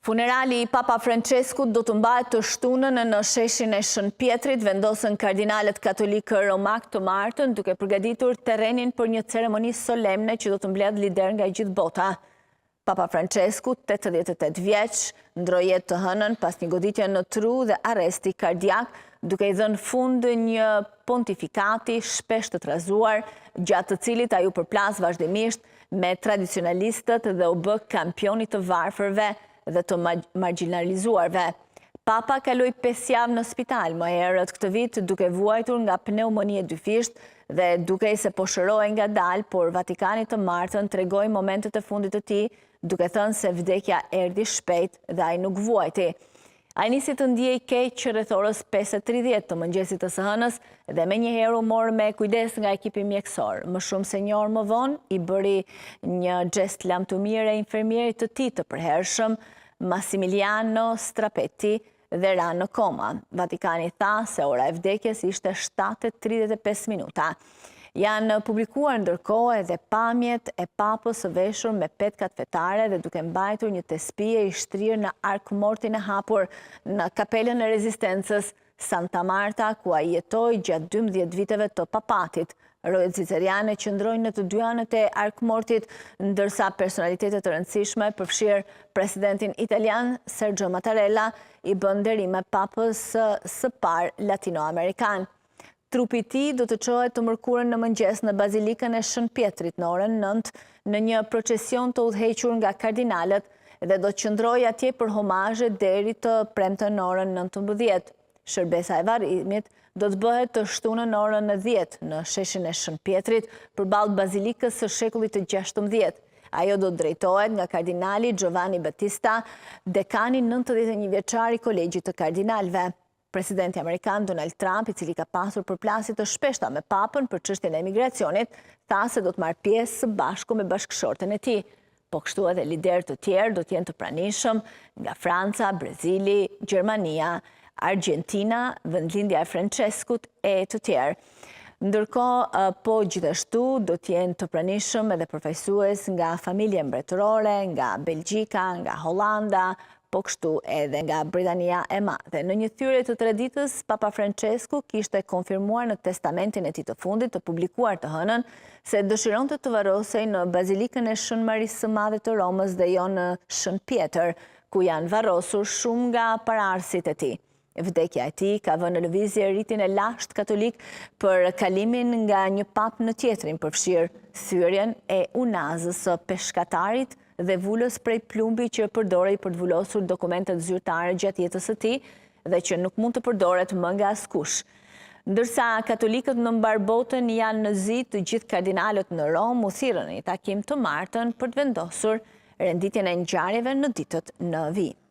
Funerali i Papa Franceskut do të mbahet të shtunën në sheshin e Shën Pjetrit, vendosën kardinalet katolikë romak të martën, duke përgatitur terrenin për një ceremoni solemne që do të mbledh lider nga gjithë bota. Papa Francesku, 88 vjeç, ndroi jetë të hënën pas një goditje në tru dhe arresti kardiak, duke i dhënë fund një pontifikati shpesh të trazuar, gjatë të cilit ai u përplas vazhdimisht me tradicionalistët dhe u bë kampioni të varfërve dhe të marginalizuarve. Papa kaloi 5 javë në spital më herët këtë vit duke vuajtur nga pneumonie dyfisht dhe duke i se po shëroi ngadalë, por Vatikani të martën tregoi momentet e fundit të tij, duke thënë se vdekja erdhi shpejt dhe ai nuk vuajti. Ai nisi të ndiej keq rreth orës 5:30 të mëngjesit të së hënës dhe menjëherë u mor me kujdes nga ekipi mjekësor. Më shumë se një orë më vonë i bëri një xhest lamtumire infermierit të tij të përhershëm, Massimiliano Strapetti, dhe ra në koma. Vatikani tha se ora e vdekjes ishte 7:35 minuta. Janë publikuar ndërkohë edhe pamjet e papës së veshur me petkat fetare dhe duke mbajtur një tespije i shtrirë në arkmortin e hapur në kapelën e Rezistencës Santa Marta, ku ai jetoi gjatë 12 viteve të papatit. Rojet ziceriane qëndrojnë në të dy anët e arkmortit, ndërsa personalitetet të rëndësishme, përfshirë presidentin italian Sergio Mattarella, i bën nderime papës së parë latinoamerikan. Trupi i tij do të çohet të mërkurën në mëngjes në bazilikën e Shën Pjetrit në orën 9 në një procesion të udhëhequr nga kardinalët dhe do të qëndrojë atje për homazhe deri të premten në orën 19. Shërbesa e varrimit do të bëhet të shtunën në orën 10 në sheshin e Shën Pjetrit përballë bazilikës së shekullit të 16. Ajo do të drejtohet nga kardinali Giovanni Battista, dekani 91 vjeçar i kolegjit të kardinalëve. Presidenti Amerikan Donald Trump, i cili ka pasur përplasje të shpeshta me papën për çështjen e emigracionit, tha se do të marrë pjesë së bashku me bashkëshorten e tij. Po kështu edhe liderë të tjerë do të jenë të pranishëm nga Franca, Brazili, Gjermania, Argentina, vendlindja e Franceskut e të tjerë. Ndërkohë, po gjithashtu do të jenë të pranishëm edhe përfaqësues nga familje mbretërore, nga Belgjika, nga Hollanda, po kështu edhe nga Britania e Madhe. Në një thyrje të traditës, Papa Francesku kishte konfirmuar në testamentin e tij të fundit të publikuar të hënën se dëshironte të varrosej në bazilikën e Shën Marisë së Madhe të Romës dhe jo në Shën Pjetër, ku janë varrosur shumë nga paraardhësit e tij. Vdekja e tij ka vënë në lëvizje rritin e lashtë katolik për kalimin nga një pap në tjetrin, përfshirë thyrjen e unazës së peshkatarit dhe vulës prej plumbi që përdorej për të vulosur dokumentet zyrtare gjatë jetës së tij dhe që nuk mund të përdoret më nga askush. Ndërsa katolikët në mbar botën janë në zi, të gjithë kardinalët në Rom u thirrën në një takim të martën për të vendosur renditjen e ngjarjeve në ditët në vijim.